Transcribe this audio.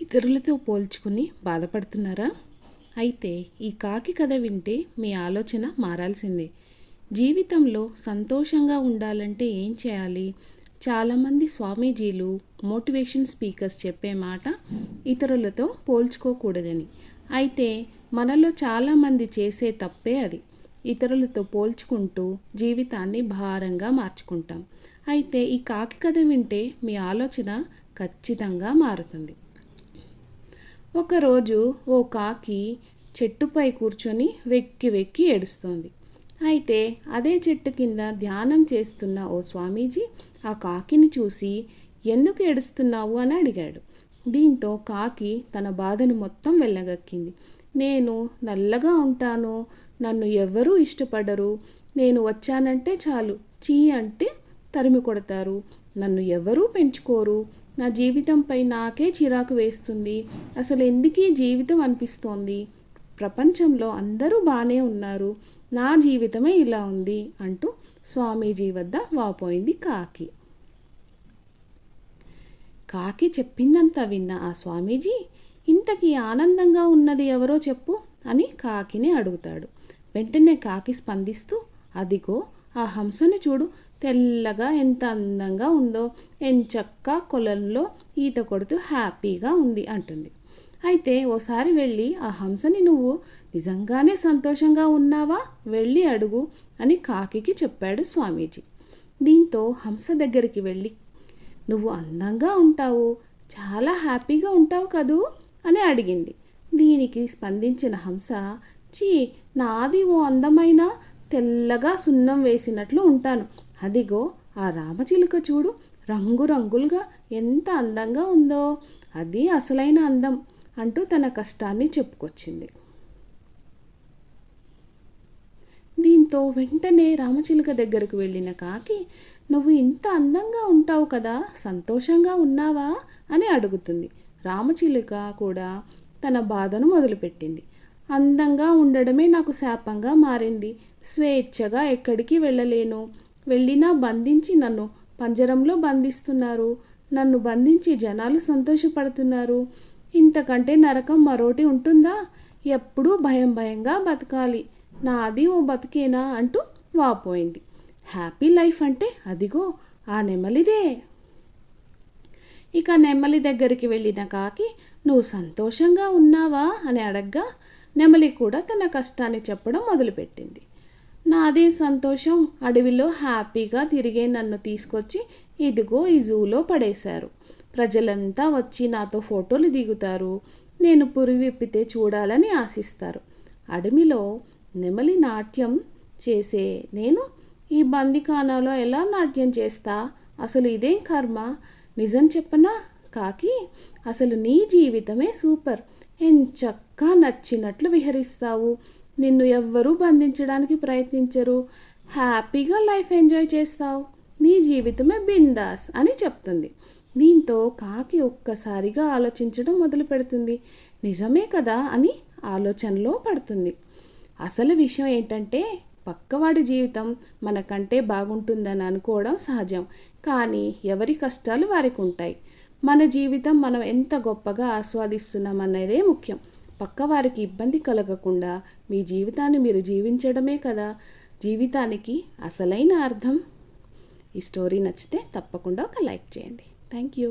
ఇతరులతో పోల్చుకుని బాధపడుతున్నారా? అయితే ఈ కాకి కథ వింటే మీ ఆలోచన మారాల్సిందే. జీవితంలో సంతోషంగా ఉండాలంటే ఏం చేయాలి? చాలామంది స్వామీజీలు, మోటివేషన్ స్పీకర్స్ చెప్పే మాట ఇతరులతో పోల్చుకోకూడదని. అయితే మనలో చాలామంది చేసే తప్పే అది. ఇతరులతో పోల్చుకుంటూ జీవితాన్ని భారంగా మార్చుకుంటాం. అయితే ఈ కాకి కథ వింటే మీ ఆలోచన ఖచ్చితంగా మారుతుంది. ఒకరోజు ఓ కాకి చెట్టుపై కూర్చొని వెక్కి వెక్కి ఏడుస్తోంది. అయితే అదే చెట్టు కింద ధ్యానం చేస్తున్న ఓ స్వామీజీ ఆ కాకిని చూసి ఎందుకు ఏడుస్తున్నావు అని అడిగాడు. దీంతో కాకి తన బాధను మొత్తం వెళ్ళగక్కింది. నేను నల్లగా ఉంటాను, నన్ను ఎవ్వరూ ఇష్టపడరు, నేను వచ్చానంటే చాలు చీ అంటే తరిమి కొడతారు, నన్ను ఎవరూ పెంచుకోరు, నా జీవితంపై నాకే చిరాకు వేస్తుంది, అసలు ఎందుకీ జీవితం అనిపిస్తోంది, ప్రపంచంలో అందరూ బాగానే ఉన్నారు, నా జీవితమే ఇలా ఉంది అంటూ స్వామీజీ వద్ద వాపోయింది కాకి. కాకి చెప్పిందంతా విన్న ఆ స్వామీజీ, ఇంతకీ ఆనందంగా ఉన్నది ఎవరో చెప్పు అని కాకిని అడుగుతాడు. వెంటనే కాకి స్పందిస్తూ, అదిగో ఆ హంసను చూడు, తెల్లగా ఎంత అందంగా ఉందో, ఎంచక్కా కొలంలో ఈత కొడుతూ హ్యాపీగా ఉంది అంటుంది. అయితే ఓసారి వెళ్ళి ఆ హంసని నువ్వు నిజంగానే సంతోషంగా ఉన్నావా వెళ్ళి అడుగు అని కాకికి చెప్పాడు స్వామీజీ. దీంతో హంస దగ్గరికి వెళ్ళి, నువ్వు అందంగా ఉంటావు, చాలా హ్యాపీగా ఉంటావు కదూ అని అడిగింది. దీనికి స్పందించిన హంస, చీ, నాది ఓ అందమైన తెల్లగా సున్నం వేసినట్లు ఉంటాను, అదిగో ఆ రామచిలుక చూడు, రంగురంగులుగా ఎంత అందంగా ఉందో, అది అసలైన అందం అంటూ తన కష్టాన్ని చెప్పుకొచ్చింది. దీంతో వెంటనే రామచిలుక దగ్గరకు వెళ్ళిన కాకి, నువ్వు ఇంత అందంగా ఉంటావు కదా, సంతోషంగా ఉన్నావా అని అడుగుతుంది. రామచిలుక కూడా తన బాధను మొదలుపెట్టింది. అందంగా ఉండడమే నాకు శాపంగా మారింది, స్వేచ్ఛగా ఎక్కడికి వెళ్ళలేను, వెళ్ళినా బంధించి నన్ను పంజరంలో బంధిస్తున్నారు, నన్ను బంధించి జనాలు సంతోషపడుతున్నారు, ఇంతకంటే నరకం మరోటి ఉంటుందా, ఎప్పుడూ భయం భయంగా బతకాలి, నాది ఓ బతికేనా అంటూ వాపోయింది. హ్యాపీ లైఫ్ అంటే అదిగో ఆ నెమలిదే. ఇక నెమలి దగ్గరికి వెళ్ళిన కాకి, నువ్వు సంతోషంగా ఉన్నావా అని అడగ్గా నెమలి కూడా తన కష్టాన్ని చెప్పడం మొదలుపెట్టింది. నాదే సంతోషం, అడవిలో హ్యాపీగా తిరిగే నన్ను తీసుకొచ్చి ఇదిగో ఈ జూలో పడేశారు, ప్రజలంతా వచ్చి నాతో ఫోటోలు దిగుతారు, నేను పురి విప్పితే చూడాలని ఆశిస్తారు, అడవిలో నెమలి నాట్యం చేసే నేను ఈ బందిఖానాలో ఎలా నాట్యం చేస్తా, అసలు ఇదేం కర్మ, నిజం చెప్పనా కాకి, అసలు నీ జీవితమే సూపర్, ఎంచక్కా నచ్చినట్లు విహరిస్తావు, నిన్ను ఎవ్వరూ బంధించడానికి ప్రయత్నించరు, హ్యాపీగా లైఫ్ ఎంజాయ్ చేస్తావు, నీ జీవితమే బిందాస్ అని చెప్తుంది. దీంతో కాకి ఒక్కసారిగా ఆలోచించడం మొదలు పెడుతుంది. నిజమే కదా అని ఆలోచనలో పడుతుంది. అసలు విషయం ఏంటంటే, పక్కవాడి జీవితం మనకంటే బాగుంటుందని అనుకోవడం సహజం, కానీ ఎవరి కష్టాలు వారికి ఉంటాయి. మన జీవితం మనం ఎంత గొప్పగా ఆస్వాదిస్తున్నాం అన్నదే ముఖ్యం. పక్కవారికి ఇబ్బంది కలగకుండా మీ జీవితాన్ని మీరు జీవించడమే కదా జీవితానికి అసలైన అర్థం. ఈ స్టోరీ నచ్చితే తప్పకుండా ఒక లైక్ చేయండి. Thank you.